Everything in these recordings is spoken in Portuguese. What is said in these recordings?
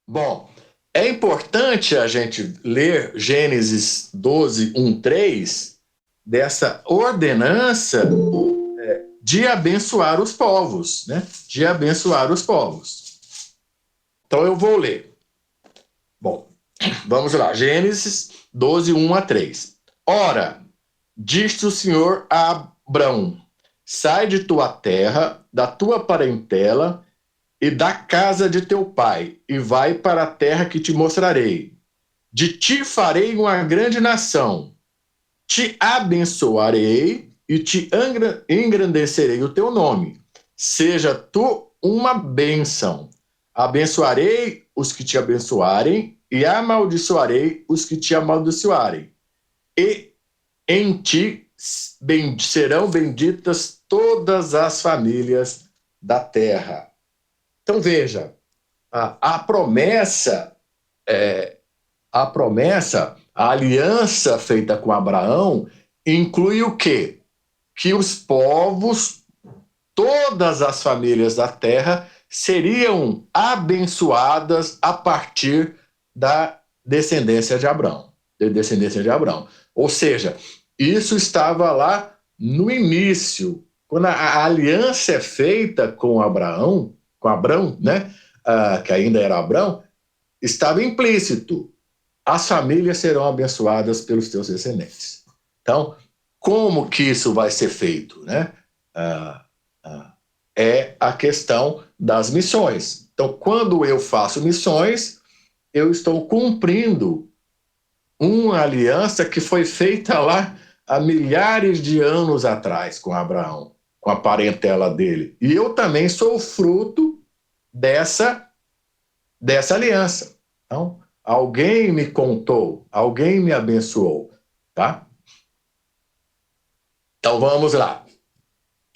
Bom, é importante a gente ler Gênesis 12, 1, 3, dessa ordenança de abençoar os povos, né? De abençoar os povos. Então eu vou ler. Bom, vamos lá. Gênesis 12, 1 a 3. Ora, disse o Senhor a Abrão: sai de tua terra, da tua parentela e da casa de teu pai, e vai para a terra que te mostrarei. De ti farei uma grande nação, te abençoarei e te engrandecerei o teu nome. Seja tu uma bênção. Abençoarei os que te abençoarem e amaldiçoarei os que te amaldiçoarem. E em ti serão benditas todas as famílias da terra. Então veja, a promessa, a aliança feita com Abraão inclui o quê? Que os povos, todas as famílias da terra, seriam abençoadas a partir da descendência de Abraão. Ou seja, isso estava lá no início. Quando a aliança é feita com Abraão, né? Que ainda era Abraão, estava implícito: as famílias serão abençoadas pelos teus descendentes. Então, como que isso vai ser feito, né? É a questão das missões. Então, quando eu faço missões, eu estou cumprindo uma aliança que foi feita lá há milhares de anos atrás com Abraão, com a parentela dele. E eu também sou fruto dessa aliança. Então, alguém me contou, alguém me abençoou, tá? Então vamos lá.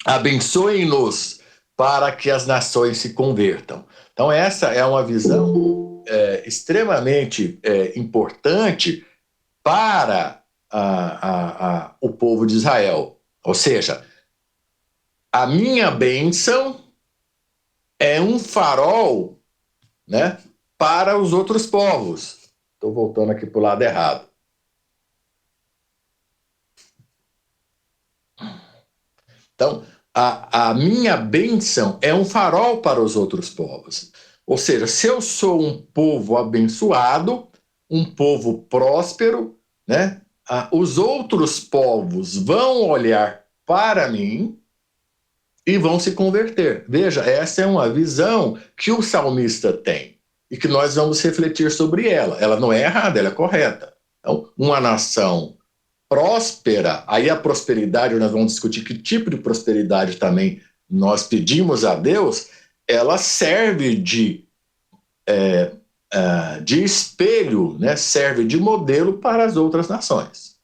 Abençoe-nos para que as nações se convertam. Então essa é uma visão extremamente importante para o povo de Israel. Ou seja, a minha bênção é um farol, né, para os outros povos. Estou voltando aqui para o lado errado. Então, a minha bênção é um farol para os outros povos. Ou seja, se eu sou um povo abençoado, um povo próspero, né, os outros povos vão olhar para mim e vão se converter. Veja, essa é uma visão que o salmista tem e que nós vamos refletir sobre ela. Ela não é errada, ela é correta. Então, uma nação próspera, aí a prosperidade, nós vamos discutir que tipo de prosperidade também nós pedimos a Deus, ela serve de espelho, né? Serve de modelo para as outras nações.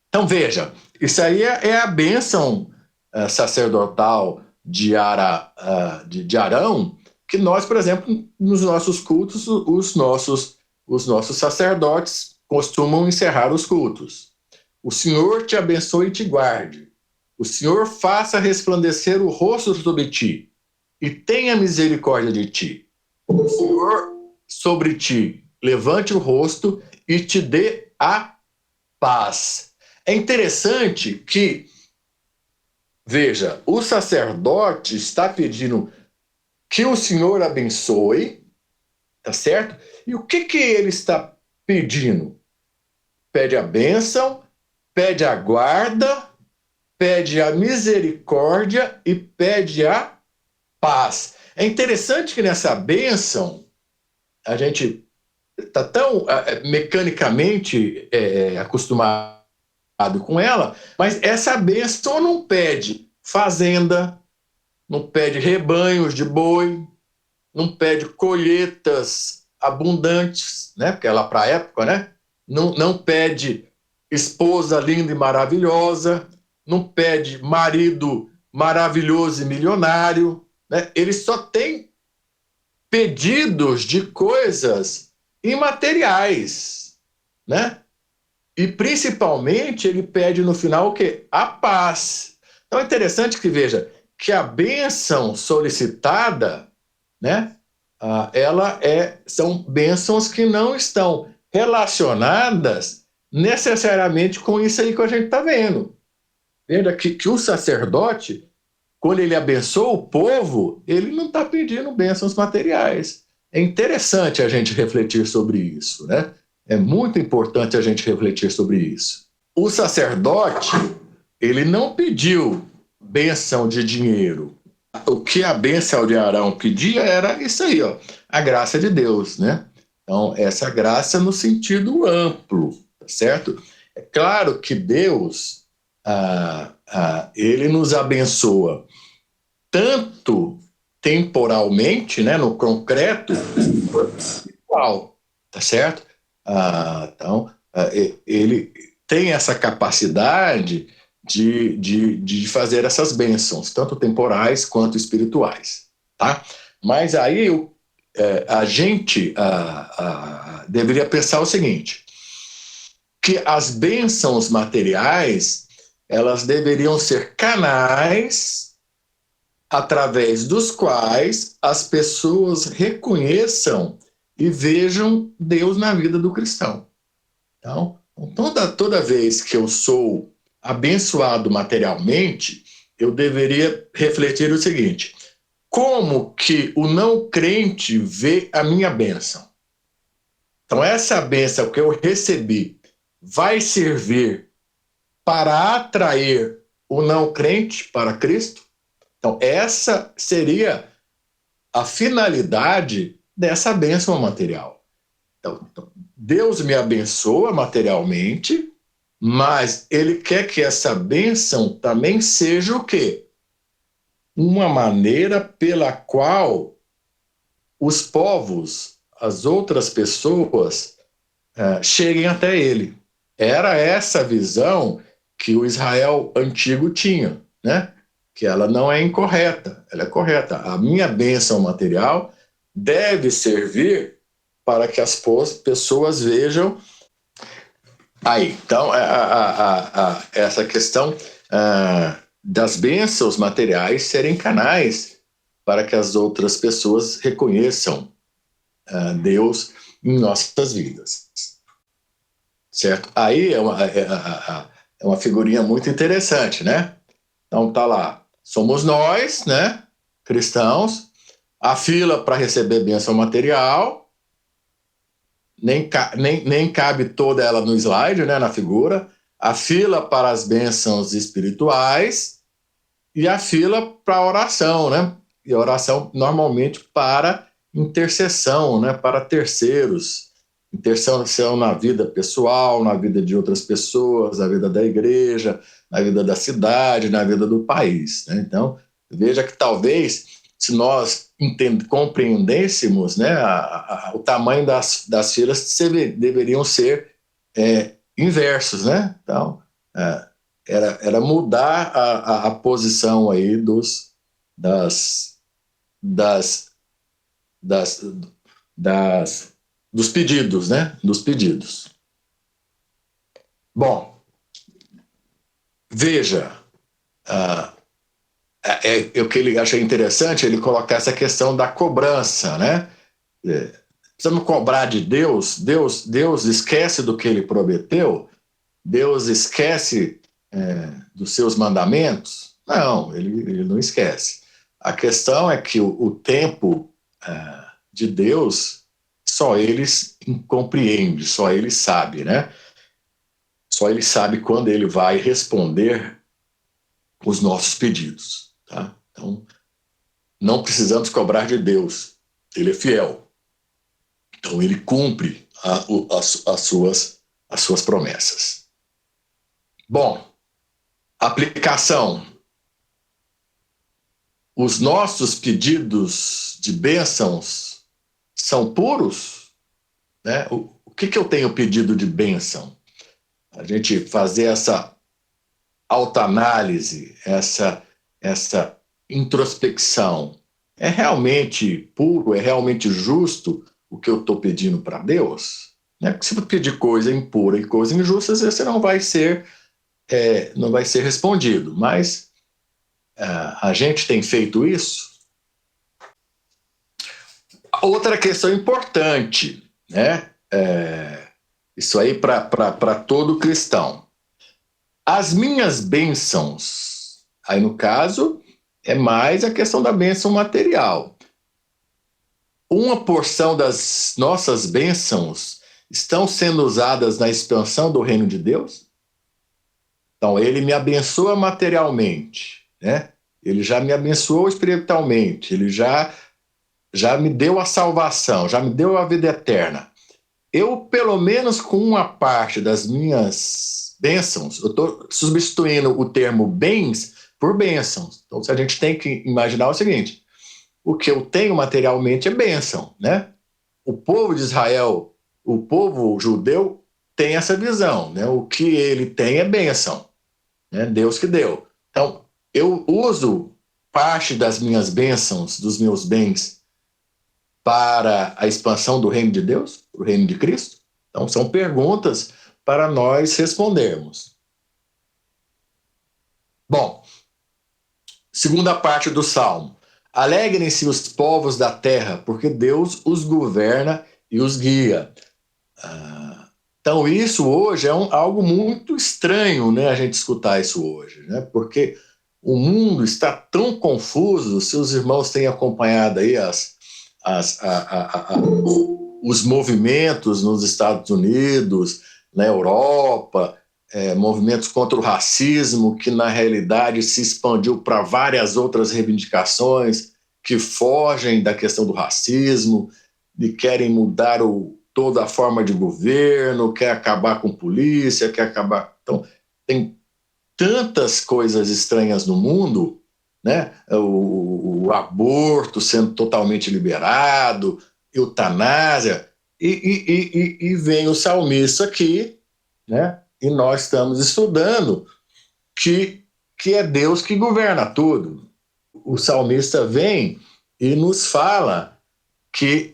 Então veja, isso aí é a bênção sacerdotal de Arão, que nós, por exemplo, nos nossos cultos, os nossos sacerdotes costumam encerrar os cultos. O Senhor te abençoe e te guarde. O Senhor faça resplandecer o rosto sobre ti e tenha misericórdia de ti. O Senhor sobre ti levante o rosto e te dê a paz. É interessante que, veja, o sacerdote está pedindo que o Senhor abençoe, tá certo? E o que ele está pedindo? Pede a bênção, pede a guarda, pede a misericórdia e pede a paz. É interessante que nessa bênção a gente está tão mecanicamente acostumado com ela, mas essa bênção não pede fazenda, não pede rebanhos de boi, não pede colheitas abundantes, né? Porque é lá para a época, né? Não pede esposa linda e maravilhosa, não pede marido maravilhoso e milionário, né? Ele só tem pedidos de coisas imateriais, né? E principalmente ele pede no final o quê? A paz. Então é interessante que veja que a bênção solicitada, né, são bênçãos que não estão relacionadas necessariamente com isso aí que a gente está vendo. Veja que o sacerdote, quando ele abençoa o povo, ele não está pedindo bênçãos materiais. É interessante a gente refletir sobre isso, né? É muito importante a gente refletir sobre isso. O sacerdote, ele não pediu bênção de dinheiro. O que a bênção de Arão pedia era isso aí, ó, a graça de Deus, né? Então, essa graça no sentido amplo, tá certo? É claro que Deus, ele nos abençoa tanto temporalmente, né, no concreto, quanto espiritual, tá certo? Então, ele tem essa capacidade de fazer essas bênçãos, tanto temporais quanto espirituais, tá? Mas aí a gente deveria pensar o seguinte, que as bênçãos materiais, elas deveriam ser canais através dos quais as pessoas reconheçam e vejam Deus na vida do cristão. Então, toda vez que eu sou abençoado materialmente, eu deveria refletir o seguinte: como que o não crente vê a minha bênção? Então, essa bênção que eu recebi vai servir para atrair o não crente para Cristo? Então, essa seria a finalidade dessa bênção material. Então, Deus me abençoa materialmente, mas Ele quer que essa bênção também seja o quê? Uma maneira pela qual os povos, as outras pessoas, cheguem até Ele. Era essa visão que o Israel antigo tinha, né? Que ela não é incorreta, ela é correta. A minha bênção material deve servir para que as pessoas vejam aí. Então, essa questão das bênçãos materiais serem canais para que as outras pessoas reconheçam Deus em nossas vidas. Certo? Aí é uma figurinha muito interessante, né? Então tá lá, somos nós, né, cristãos, a fila para receber bênção material, nem cabe toda ela no slide, né, na figura, a fila para as bênçãos espirituais e a fila para a oração, né? E a oração normalmente para intercessão, né, para terceiros, intercessão na vida pessoal, na vida de outras pessoas, na vida da igreja, na vida da cidade, na vida do país, né? Então, veja que talvez, se nós compreendêssemos, né, o tamanho das filas deveriam ser inversos, né? Então, era mudar a posição aí dos pedidos, né? Dos pedidos. Bom, veja, o que ele achei interessante, ele colocar essa questão da cobrança, né? Precisamos cobrar de Deus, Deus esquece do que ele prometeu, Deus esquece dos seus mandamentos? Não, ele não esquece. A questão é que o tempo de Deus, só ele compreende, só ele sabe, né? Só ele sabe quando ele vai responder os nossos pedidos, tá? Então, não precisamos cobrar de Deus, ele é fiel. Então, ele cumpre as suas promessas. Bom, aplicação. Os nossos pedidos de bênçãos são puros, né? O que eu tenho pedido de bênção? A gente fazer essa autoanálise, essa introspecção. É realmente puro, é realmente justo o que eu estou pedindo para Deus? Né? Porque se eu pedir coisa impura e coisa injusta, você não vai ser respondido. Mas a gente tem feito isso? Outra questão importante, né? Isso aí para todo cristão. As minhas bênçãos, aí no caso, é mais a questão da bênção material. Uma porção das nossas bênçãos estão sendo usadas na expansão do reino de Deus? Então, ele me abençoa materialmente, né? Ele já me abençoou espiritualmente, ele já me deu a salvação, já me deu a vida eterna. Eu, pelo menos com uma parte das minhas bênçãos, eu estou substituindo o termo bens por bênçãos. Então, a gente tem que imaginar o seguinte: o que eu tenho materialmente é bênção, né? O povo de Israel, o povo judeu, tem essa visão, né? O que ele tem é bênção, né? Deus que deu. Então, eu uso parte das minhas bênçãos, dos meus bens, para a expansão do reino de Deus, o reino de Cristo? Então, são perguntas para nós respondermos. Bom, segunda parte do Salmo. Alegrem-se os povos da terra, porque Deus os governa e os guia. Então, isso hoje é algo muito estranho, né, a gente escutar isso hoje, né? Porque o mundo está tão confuso. Se os irmãos têm acompanhado aí os movimentos nos Estados Unidos, na Europa, movimentos contra o racismo, que na realidade se expandiu para várias outras reivindicações que fogem da questão do racismo e querem mudar toda a forma de governo, quer acabar com polícia, quer acabar... Então, tem tantas coisas estranhas no mundo, né? O aborto sendo totalmente liberado, eutanásia, e vem o salmista aqui, né? E nós estamos estudando que é Deus que governa tudo. O salmista vem e nos fala que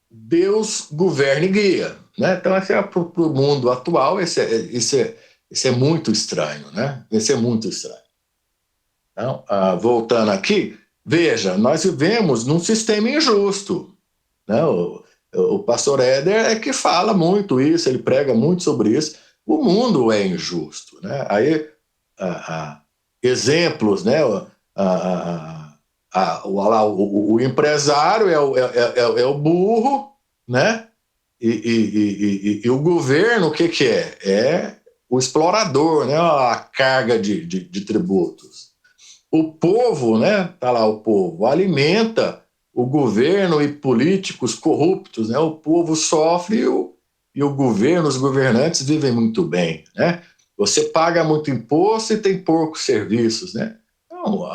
Deus governa e guia, né? Então, para o mundo atual, isso é muito estranho, né? Isso é muito estranho. Então, voltando aqui, veja, nós vivemos num sistema injusto, né? O pastor Éder é que fala muito isso, ele prega muito sobre isso. O mundo é injusto, né? Aí, exemplos, né? O empresário é o burro, né? E o governo, o que é? É o explorador, né? A carga de tributos. O povo, né? Tá lá o povo, alimenta o governo e políticos corruptos, né? O povo sofre e o governo, os governantes vivem muito bem, né? Você paga muito imposto e tem poucos serviços, né? Então,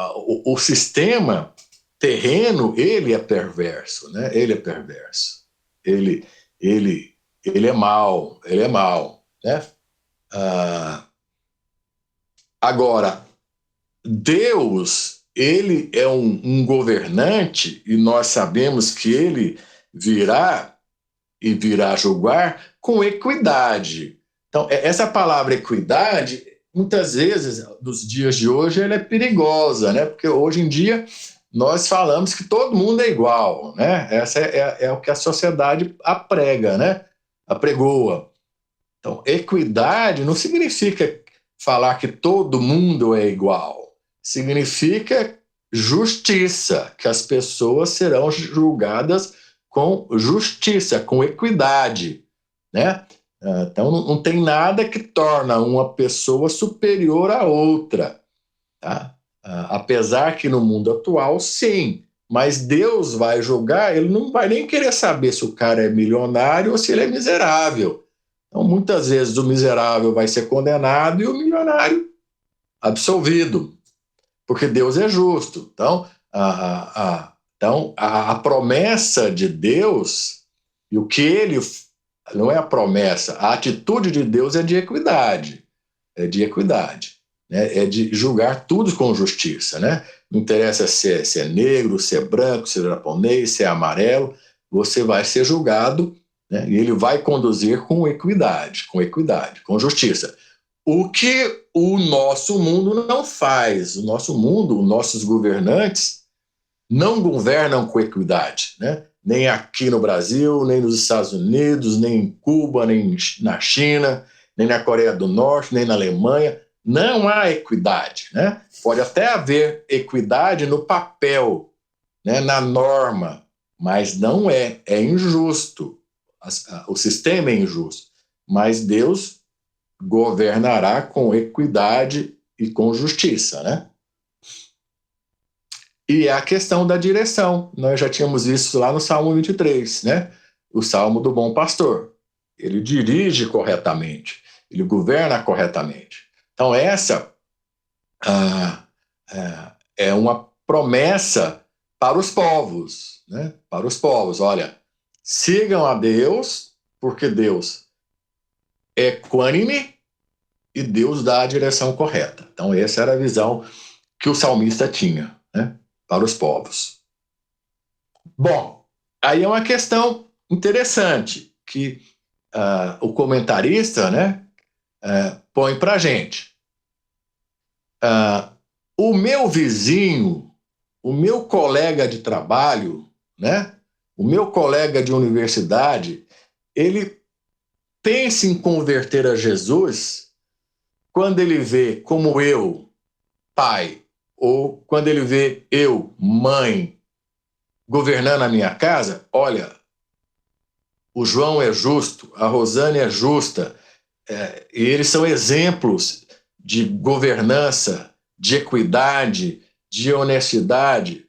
o sistema terreno, ele é perverso, né? Ele é perverso. Ele, ele é mau, né? Agora, Deus, ele é um governante e nós sabemos que ele virá julgar com equidade. Então, essa palavra equidade, muitas vezes, nos dias de hoje, ela é perigosa, né? Porque hoje em dia nós falamos que todo mundo é igual, né? Essa é o que a sociedade aprega, né? Apregoa. Então, equidade não significa falar que todo mundo é igual. Significa justiça, que as pessoas serão julgadas com justiça, com equidade, né? Então, não tem nada que torna uma pessoa superior à outra, tá? Apesar que no mundo atual, sim, mas Deus vai julgar, ele não vai nem querer saber se o cara é milionário ou se ele é miserável. Então, muitas vezes o miserável vai ser condenado e o milionário absolvido, porque Deus é justo. Então, a promessa de Deus, e o que ele... Não é a promessa, a atitude de Deus é de equidade. É de equidade. Né? É de julgar tudo com justiça. Né? Não interessa se é negro, se é branco, se é japonês, se é amarelo, você vai ser julgado, né? E ele vai conduzir com equidade, com justiça. O que o nosso mundo não faz. O nosso mundo, os nossos governantes, não governam com equidade, né? Nem aqui no Brasil, nem nos Estados Unidos, nem em Cuba, nem na China, nem na Coreia do Norte, nem na Alemanha. Não há equidade, né? Pode até haver equidade no papel, né, na norma, mas não é injusto. O sistema é injusto, mas Deus governará com equidade e com justiça, né? E é a questão da direção. Nós já tínhamos visto lá no Salmo 23, né? O Salmo do Bom Pastor. Ele dirige corretamente, ele governa corretamente. Então, essa é uma promessa para os povos, né? Para os povos. Olha, sigam a Deus, porque Deus é equânime e Deus dá a direção correta. Então, essa era a visão que o salmista tinha, né, para os povos. Bom, aí é uma questão interessante que o comentarista, né, põe para a gente. O meu vizinho, o meu colega de trabalho, né, o meu colega de universidade, ele pensa em converter a Jesus quando ele vê como eu, pai, ou quando ele vê eu, mãe, governando a minha casa. Olha, o João é justo, a Rosane é justa, e eles são exemplos de governança, de equidade, de honestidade.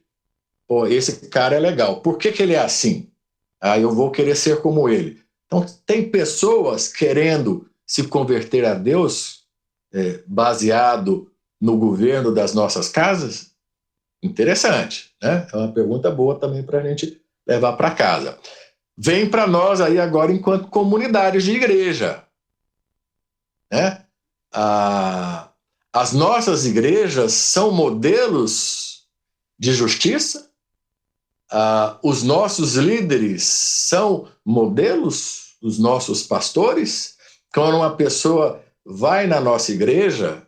Pô, esse cara é legal. Por que ele é assim? Eu vou querer ser como ele. Então, tem pessoas querendo se converter a Deus baseado no governo das nossas casas? Interessante, né? É uma pergunta boa também para a gente levar para casa. Vem para nós aí agora enquanto comunidades de igreja, né? As nossas igrejas são modelos de justiça? Os nossos líderes são modelos? Os nossos pastores? Quando uma pessoa vai na nossa igreja,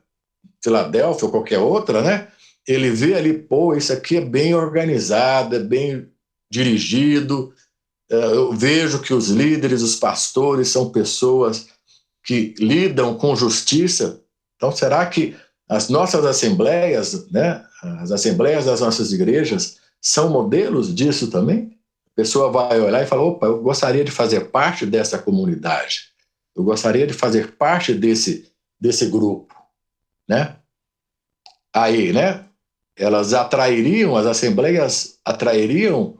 Filadélfia ou qualquer outra, né? Ele vê ali, pô, isso aqui é bem organizado, é bem dirigido. Eu vejo que os líderes, os pastores são pessoas que lidam com justiça. Então, será que as nossas assembleias, né, as assembleias das nossas igrejas, são modelos disso também? A pessoa vai olhar e fala, opa, eu gostaria de fazer parte dessa comunidade. Eu gostaria de fazer parte desse grupo, né? Aí, né? Elas atrairiam, as assembleias atrairiam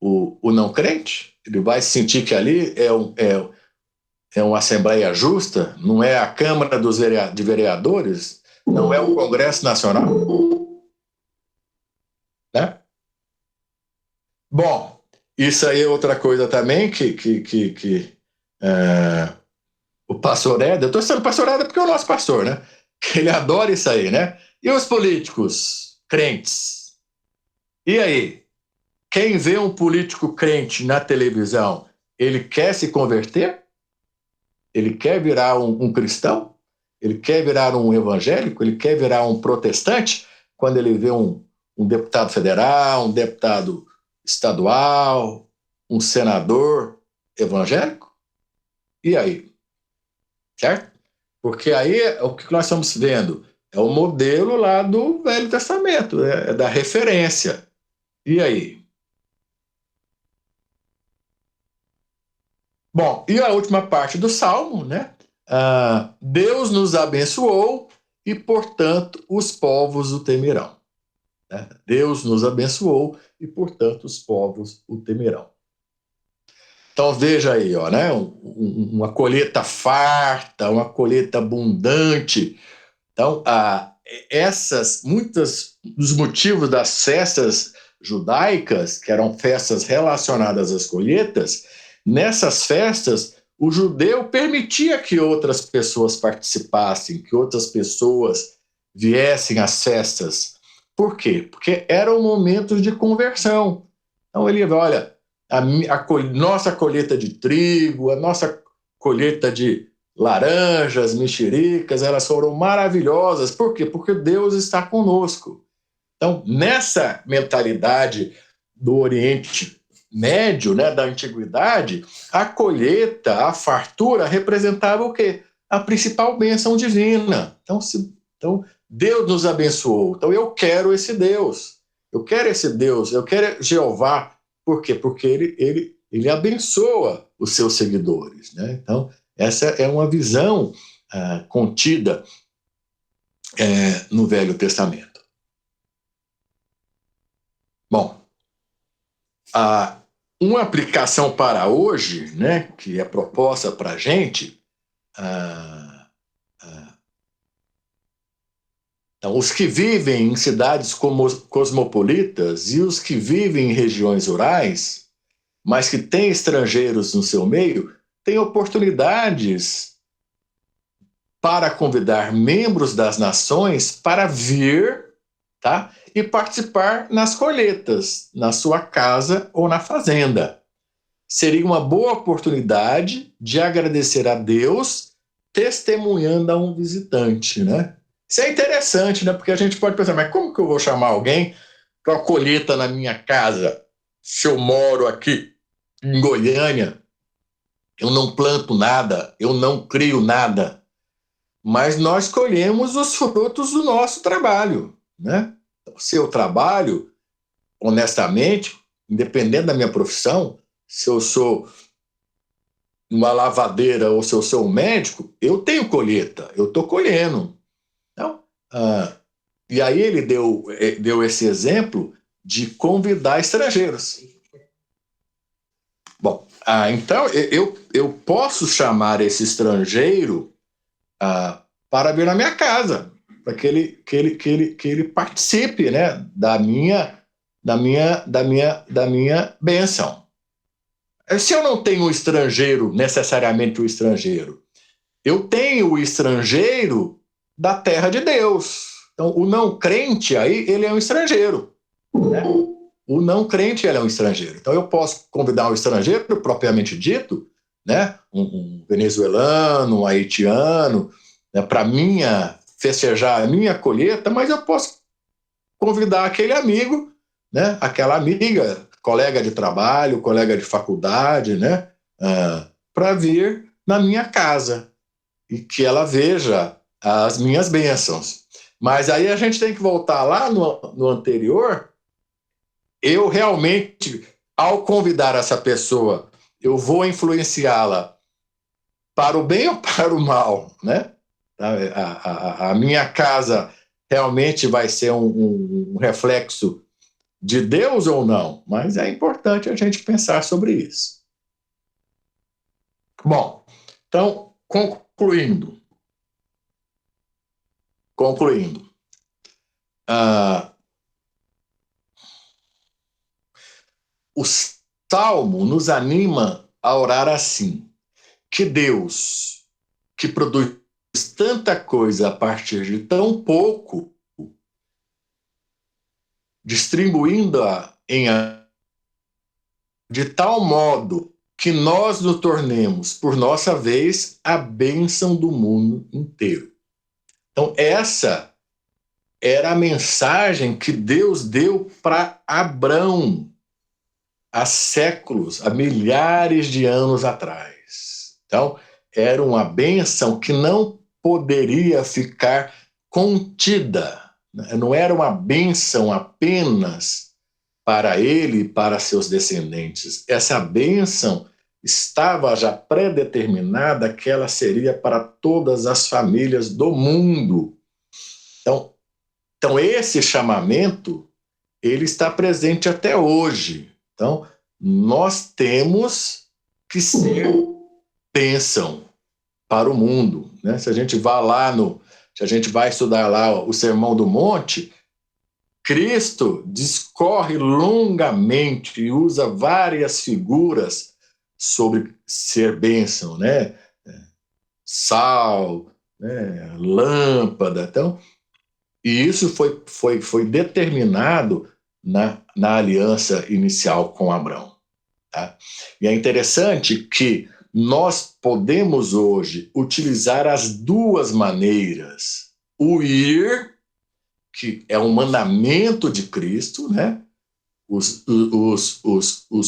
o não crente? Ele vai sentir que ali é uma assembleia justa? Não é a Câmara de Vereadores? Não é o Congresso Nacional? Né? Bom, isso aí é outra coisa também que o pastor Éder, eu estou sendo pastor Éder porque é o nosso pastor, né? Ele adora isso aí, né? E os políticos crentes? E aí? Quem vê um político crente na televisão, ele quer se converter? Ele quer virar um cristão? Ele quer virar um evangélico? Ele quer virar um protestante? Quando ele vê um deputado federal, um deputado estadual, um senador evangélico? E aí? Certo? Porque aí o que nós estamos vendo é o modelo lá do Velho Testamento, é da referência. E aí? Bom, e a última parte do Salmo, né? Deus nos abençoou e, portanto, os povos o temerão. Né? Deus nos abençoou e, portanto, os povos o temerão. Então veja aí, ó, né? Uma colheita farta, uma colheita abundante. Então, muitos dos motivos das festas judaicas, que eram festas relacionadas às colheitas, nessas festas, o judeu permitia que outras pessoas participassem, que outras pessoas viessem às festas. Por quê? Porque eram momentos de conversão. Então ele vai, olha, a nossa colheita de trigo, a nossa colheita de laranjas, mexericas, elas foram maravilhosas. Por quê? Porque Deus está conosco. Então, nessa mentalidade do Oriente Médio, né, da antiguidade, a colheita, a fartura representava o quê? A principal bênção divina. Então, Deus nos abençoou. Então, eu quero esse Deus. Eu quero esse Deus. Eu quero Jeová. Por quê? Porque ele abençoa os seus seguidores, né? Então, essa é uma visão contida no Velho Testamento. Bom, uma aplicação para hoje, né, que é proposta para a gente, então, os que vivem em cidades cosmopolitas e os que vivem em regiões rurais, mas que têm estrangeiros no seu meio, têm oportunidades para convidar membros das nações para vir, tá? E participar nas colheitas, na sua casa ou na fazenda. Seria uma boa oportunidade de agradecer a Deus testemunhando a um visitante, né? Isso é interessante, né? Porque a gente pode pensar, mas como que eu vou chamar alguém para uma colheita na minha casa se eu moro aqui em Goiânia? Eu não planto nada, eu não crio nada, mas nós colhemos os frutos do nosso trabalho, né? O seu trabalho, honestamente, independente da minha profissão, se eu sou uma lavadeira ou se eu sou um médico, eu tenho colheita, eu estou colhendo. Então, e aí ele deu esse exemplo de convidar estrangeiros. Bom, então eu posso chamar esse estrangeiro para vir na minha casa, para que ele participe, né, da minha bênção. Se eu não tenho o estrangeiro, necessariamente o estrangeiro, eu tenho o estrangeiro da terra de Deus. Então, o não crente aí, ele é um estrangeiro, né? O não crente, ele é um estrangeiro. Então, eu posso convidar um estrangeiro, propriamente dito, né? Um venezuelano, um haitiano, né? Para festejar a minha colheita, mas eu posso convidar aquele amigo, né? Aquela amiga, colega de trabalho, colega de faculdade, né? Para vir na minha casa e que ela veja as minhas bênçãos. Mas aí a gente tem que voltar lá no anterior. Eu realmente, ao convidar essa pessoa, eu vou influenciá-la para o bem ou para o mal, né? A minha casa realmente vai ser um reflexo de Deus ou não? Mas é importante a gente pensar sobre isso. Bom, então, concluindo. O Salmo nos anima a orar assim: que Deus, que produz tanta coisa a partir de tão pouco, distribuindo-a de tal modo que nós nos tornemos, por nossa vez, a bênção do mundo inteiro. Então, essa era a mensagem que Deus deu para Abrão há séculos, há milhares de anos atrás. Então, era uma bênção que não poderia ficar contida. Não era uma bênção apenas para ele e para seus descendentes. Essa bênção estava já predeterminada que ela seria para todas as famílias do mundo. Então esse chamamento, ele está presente até hoje. Então, nós temos que ser bênção para o mundo, né? Se a gente vai estudar lá o Sermão do Monte, Cristo discorre longamente e usa várias figuras sobre ser bênção, né? Sal, né? Lâmpada. Então, e isso foi determinado na aliança inicial com Abrão. Tá? E é interessante que nós podemos hoje utilizar as duas maneiras: o ir, que é um mandamento de Cristo, né? Os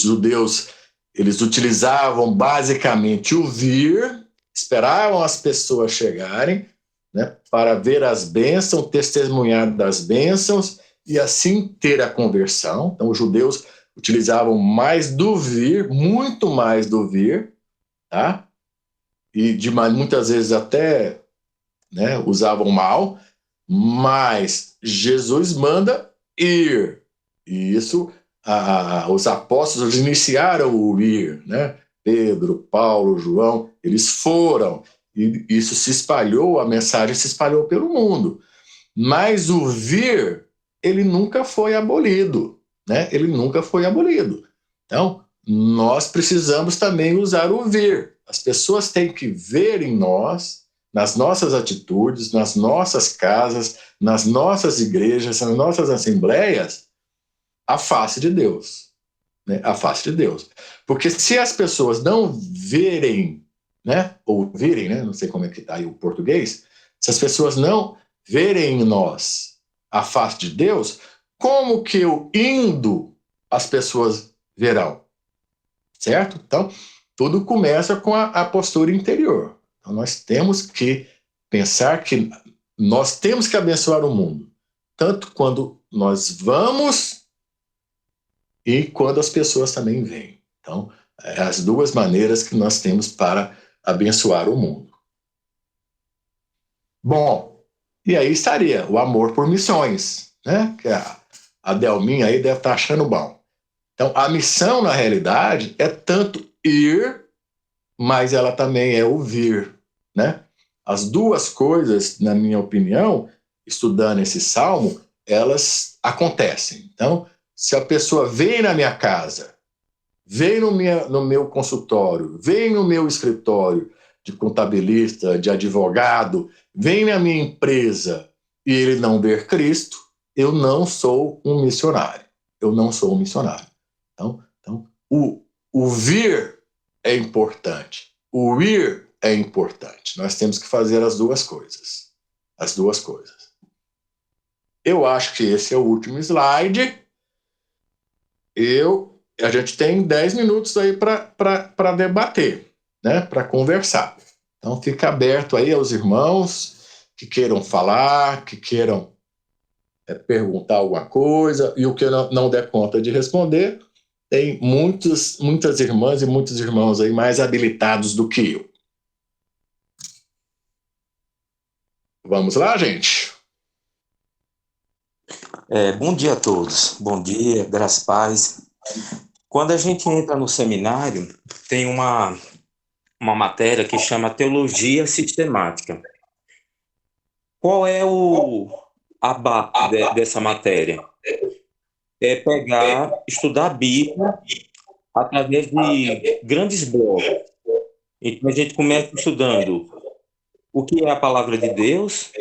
judeus, eles utilizavam basicamente o vir, esperavam as pessoas chegarem, né, para ver as bênçãos, testemunhar das bênçãos e assim ter a conversão. Então, os judeus utilizavam mais do vir, muito mais do vir, tá? E muitas vezes até, né, usavam mal, mas Jesus manda ir. E isso, os apóstolos iniciaram o ir, né? Pedro, Paulo, João, eles foram. E isso se espalhou, a mensagem se espalhou pelo mundo. Mas o vir, ele nunca foi abolido, né? Ele nunca foi abolido. Então, nós precisamos também usar o vir. As pessoas têm que ver em nós, nas nossas atitudes, nas nossas casas, nas nossas igrejas, nas nossas assembleias, a face de Deus, né? A face de Deus. Porque se as pessoas não verem, né, ou virem, né, não sei como é que está aí o português, se as pessoas não verem em nós a face de Deus, como que eu indo as pessoas verão? Certo? Então, tudo começa com a postura interior. Então, nós temos que pensar que nós temos que abençoar o mundo, tanto quando nós vamos e quando as pessoas também vêm. Então, é as duas maneiras que nós temos para abençoar o mundo. Bom, e aí estaria o amor por missões, né? Que a Delminha aí deve estar achando bom. Então, a missão, na realidade, é tanto ir, mas ela também é ouvir, né? As duas coisas, na minha opinião, estudando esse salmo, elas acontecem. Então, se a pessoa vem na minha casa, vem no meu consultório, vem no meu escritório de contabilista, de advogado, vem na minha empresa e ele não ver Cristo, eu não sou um missionário. Eu não sou um missionário. Então o vir é importante. O ir é importante. Nós temos que fazer as duas coisas. As duas coisas. Eu acho que esse é o último slide. A gente tem 10 minutos aí para debater, né? Para conversar. Então fica aberto aí aos irmãos que queiram falar, que queiram perguntar alguma coisa, e o que eu não der conta de responder, tem muitas irmãs e muitos irmãos aí mais habilitados do que eu. Vamos lá, gente? Bom dia a todos. Bom dia, graças a paz. Quando a gente entra no seminário, tem uma matéria que chama Teologia Sistemática. Qual é a base dessa matéria? É estudar a Bíblia através de grandes blocos. Então, a gente começa estudando o que é a palavra de Deus,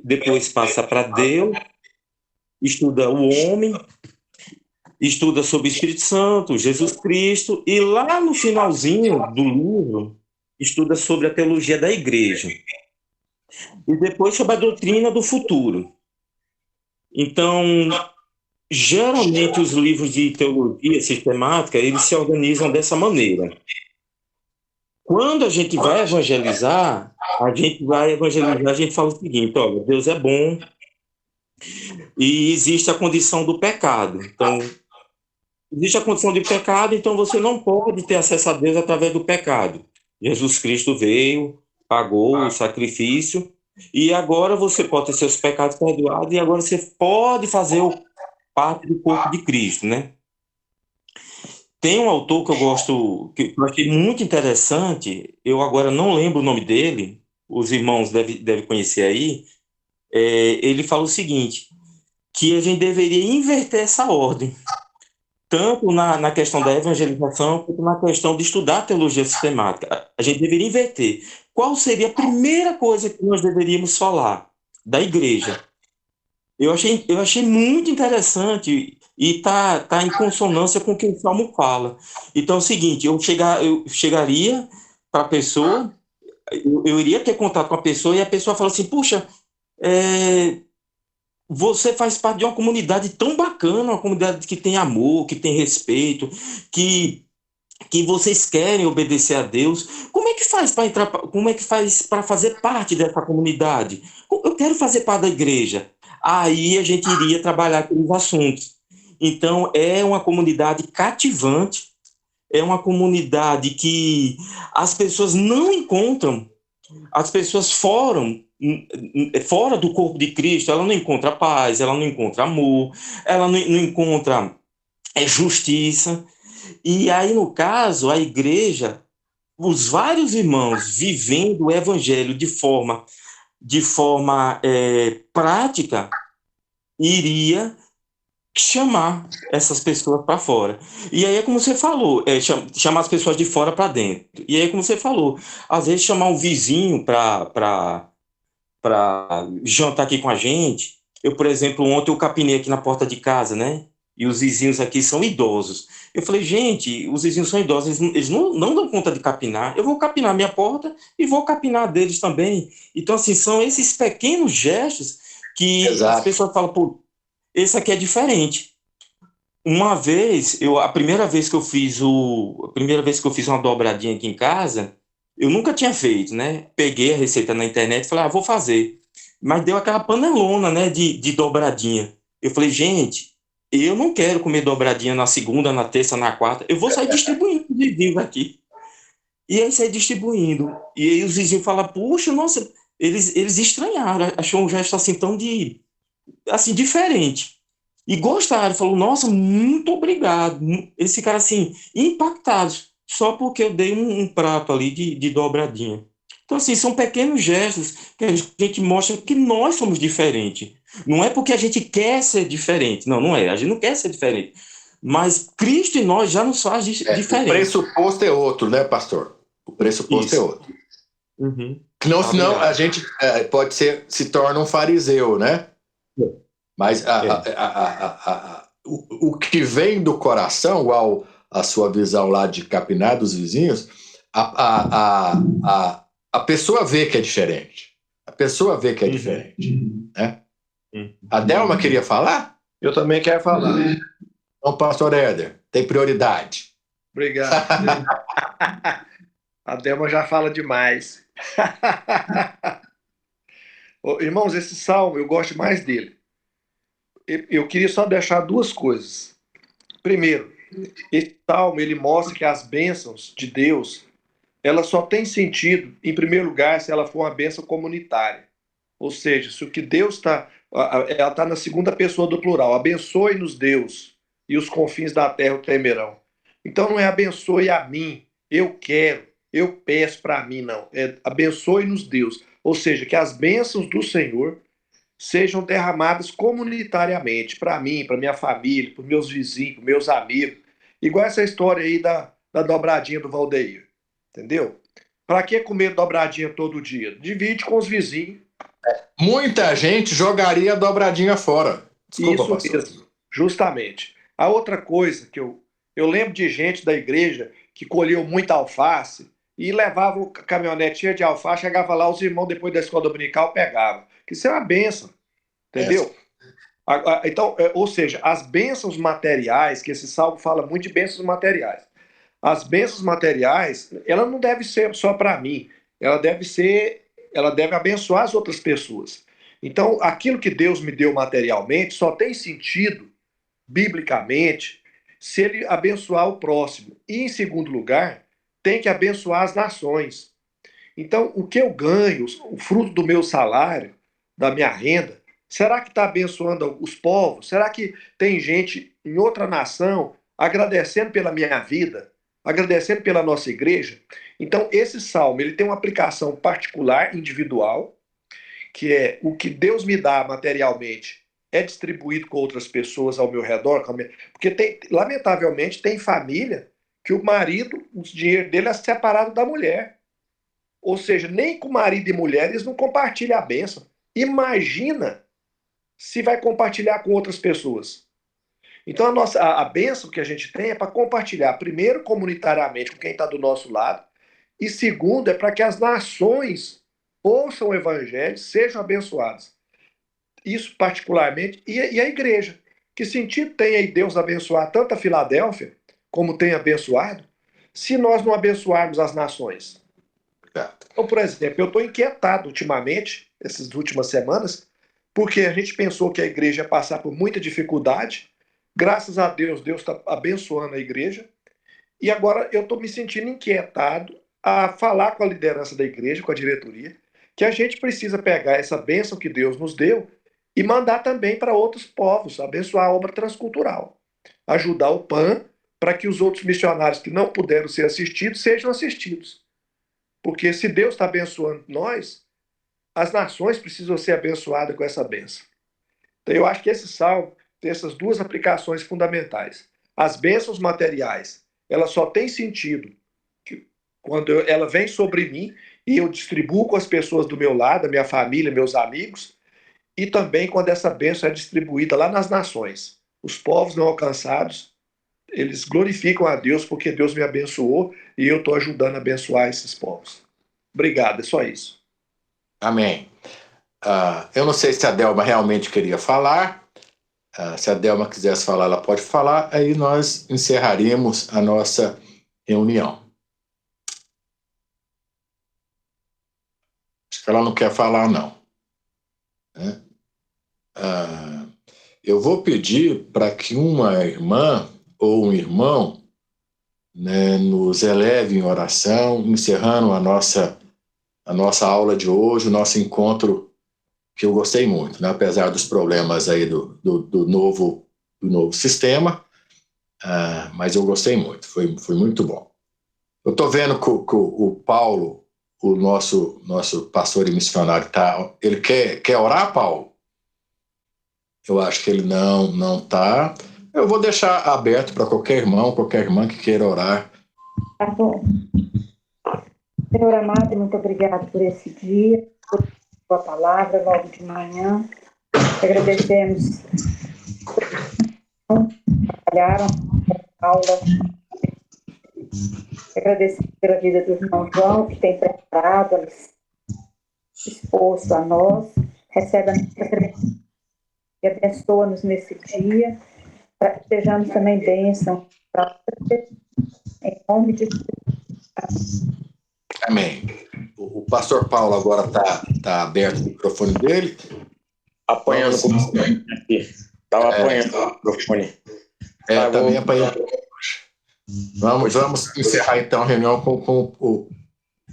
depois passa para Deus, estuda o homem, estuda sobre o Espírito Santo, Jesus Cristo, e lá no finalzinho do livro, estuda sobre a teologia da igreja. E depois sobre a doutrina do futuro. Então, geralmente os livros de teologia sistemática, eles se organizam dessa maneira. Quando a gente vai evangelizar, a gente fala o seguinte: olha, Deus é bom e existe a condição do pecado. Então, existe a condição de pecado, então você não pode ter acesso a Deus através do pecado. Jesus Cristo veio, pagou o sacrifício, e agora você pode ter seus pecados perdoados, e agora você pode fazer parte do corpo de Cristo, né? Tem um autor que eu gosto, que eu achei muito interessante, eu agora não lembro o nome dele, os irmãos devem conhecer aí, ele fala o seguinte, que a gente deveria inverter essa ordem, tanto na questão da evangelização, quanto na questão de estudar teologia sistemática. A gente deveria inverter. Qual seria a primeira coisa que nós deveríamos falar da igreja? Eu achei muito interessante e tá em consonância com o que o Salmo fala. Então é o seguinte, eu chegaria para a pessoa, eu iria ter contato com a pessoa e a pessoa fala assim, puxa, você faz parte de uma comunidade tão bacana, uma comunidade que tem amor, que tem respeito, que que vocês querem obedecer a Deus. Como é que faz para entrar, como é que faz para fazer parte dessa comunidade? Eu quero fazer parte da igreja. Aí a gente iria trabalhar aqueles assuntos. Então, é uma comunidade cativante, é uma comunidade que as pessoas não encontram, as pessoas fora do corpo de Cristo, ela não encontra paz, ela não encontra amor, ela não encontra justiça. E aí, no caso, a igreja, os vários irmãos vivendo o evangelho de forma prática, iria chamar essas pessoas para fora. E aí é como você falou, chamar as pessoas de fora para dentro. E aí é como você falou, às vezes chamar um vizinho para jantar aqui com a gente. Eu, por exemplo, ontem eu capinei aqui na porta de casa, né? E os vizinhos aqui são idosos. Eu falei, gente, os vizinhos são idosos, eles não dão conta de capinar. Eu vou capinar minha porta e vou capinar a deles também. Então, assim, são esses pequenos gestos que as Exato. pessoas falam, pô, esse aqui é diferente. Uma vez, a primeira vez que eu fiz uma dobradinha aqui em casa, eu nunca tinha feito, né? Peguei a receita na internet e falei, vou fazer. Mas deu aquela panelona, né, de dobradinha. Eu falei, gente, eu não quero comer dobradinha na segunda, na terça, na quarta. Eu vou sair distribuindo os vizinhos aqui. E aí sair distribuindo. E aí os vizinhos falam, puxa, nossa, eles estranharam, achou um gesto assim tão assim, diferente. E gostaram, falou, nossa, muito obrigado. Eles ficaram assim, impactados, só porque eu dei um prato ali de dobradinha. Então, assim, são pequenos gestos que a gente mostra que nós somos diferentes. Não é porque a gente quer ser diferente. Não, não é. A gente não quer ser diferente. Mas Cristo em nós já nos faz O diferente. pressuposto é outro, né, pastor? O pressuposto é Isso. outro. Uhum. Não, Tá, senão a obrigado. gente pode ser, se torna um fariseu, né? Mas É. o que vem do coração, igual a sua visão lá de capinar dos vizinhos, a, a, a, a pessoa vê que é diferente. A pessoa vê que é Uhum. diferente. Né? Uhum. A Delma queria falar? Eu também quero falar. Então, pastor Éder, tem prioridade. Obrigado. A Delma já fala demais. Irmãos, esse salmo eu gosto mais dele. Eu queria só deixar duas coisas. Primeiro, esse salmo ele mostra que as bênçãos de Deus elas só têm sentido, em primeiro lugar, se ela for uma bênção comunitária. Ou seja, se o que Deus está. Ela está na segunda pessoa do plural. Abençoe-nos, Deus, e os confins da terra o temerão. Então não é abençoe a mim, eu quero, eu peço para mim, não. É abençoe-nos, Deus. Ou seja, que as bênçãos do Senhor sejam derramadas comunitariamente, para mim, para minha família, para meus vizinhos, para meus amigos. Igual essa história aí da dobradinha do Valdeir. Entendeu? Para que comer dobradinha todo dia? Divide com os vizinhos. Muita gente jogaria a dobradinha fora. Desculpa, Isso pastor. mesmo, justamente. A outra coisa que eu lembro de gente da igreja que colheu muita alface e levava o caminhonete cheio de alface, chegava lá, os irmãos depois da escola dominical pegavam. Que isso é uma benção, É. entendeu? Então, ou seja, as bênçãos materiais, que esse salmo fala muito de bênçãos materiais. As bênçãos materiais, ela não deve ser só para mim, ela deve abençoar as outras pessoas. Então, aquilo que Deus me deu materialmente só tem sentido, biblicamente, se ele abençoar o próximo. E, em segundo lugar, tem que abençoar as nações. Então, o que eu ganho, o fruto do meu salário, da minha renda, será que está abençoando os povos? Será que tem gente em outra nação agradecendo pela minha vida, agradecendo pela nossa igreja? Então, esse salmo ele tem uma aplicação particular, individual, que é o que Deus me dá materialmente é distribuído com outras pessoas ao meu redor, porque lamentavelmente tem família que o marido, o dinheiro dele é separado da mulher. Ou seja, nem com marido e mulher eles não compartilham a bênção. Imagina se vai compartilhar com outras pessoas. Então a bênção que a gente tem é para compartilhar, primeiro, comunitariamente com quem está do nosso lado, e segundo, é para que as nações ouçam o evangelho, sejam abençoadas. isso particularmente, e a igreja. Que sentido tem aí Deus abençoar tanto a Filadélfia, como tem abençoado, se nós não abençoarmos as nações? Então, por exemplo, eu estou inquietado ultimamente, essas últimas semanas, porque a gente pensou que a igreja ia passar por muita dificuldade. Graças a Deus, Deus está abençoando a igreja. E agora eu estou me sentindo inquietado a falar com a liderança da igreja, com a diretoria, que a gente precisa pegar essa bênção que Deus nos deu e mandar também para outros povos, abençoar a obra transcultural, ajudar o PAN para que os outros missionários que não puderam ser assistidos sejam assistidos. Porque se Deus está abençoando nós, as nações precisam ser abençoadas com essa bênção. Então eu acho que esse salmo tem essas duas aplicações fundamentais. As bênçãos materiais, ela só tem sentido quando ela vem sobre mim e eu distribuo com as pessoas do meu lado, a minha família, meus amigos, e também quando essa bênção é distribuída lá nas nações. Os povos não alcançados, eles glorificam a Deus porque Deus me abençoou e eu estou ajudando a abençoar esses povos. Obrigado, é só isso. Amém. Eu não sei se a Delma realmente queria falar. Se a Delma quisesse falar, ela pode falar. Aí nós encerraríamos a nossa reunião. Acho que ela não quer falar, não. Eu vou pedir para que uma irmã ou um irmão, né, nos eleve em oração, encerrando a nossa aula de hoje, o nosso encontro, que eu gostei muito, né, apesar dos problemas aí do novo sistema, mas eu gostei muito, foi muito bom. Eu estou vendo que o Paulo, o nosso pastor e missionário, ele quer orar, Paulo? Eu acho que ele não está. Eu vou deixar aberto para qualquer irmão, qualquer irmã que queira orar. Tá bom. Senhor amado, muito obrigado por esse dia, por sua palavra logo de manhã. Agradecemos por trabalharam a aula. Agradecemos pela vida do irmão João, que tem preparado, exposto a nós. Recebe a nossa gratidão e abençoa-nos nesse dia, para que sejamos também bênção para você, em nome de Jesus. Amém. O pastor Paulo agora está aberto o microfone dele. Apanhando com o microfone aqui. Estava apanhando o microfone. Também apanhando. Vamos encerrar então a reunião com o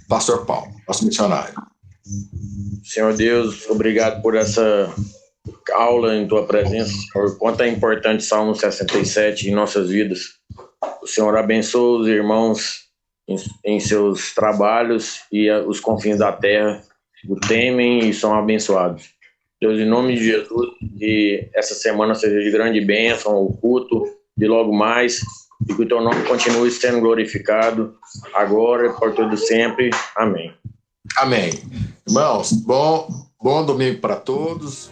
pastor Paulo, nosso missionário. Senhor Deus, obrigado por essa aula em tua presença, Senhor. Quanto é importante Salmo 67 em nossas vidas. O Senhor abençoa os irmãos em seus trabalhos e os confins da terra o temem e são abençoados. Deus, em nome de Jesus, que essa semana seja de grande bênção, o culto de logo mais, e que o teu nome continue sendo glorificado agora e por todo sempre. Amém. Amém. Irmãos, bom domingo para todos.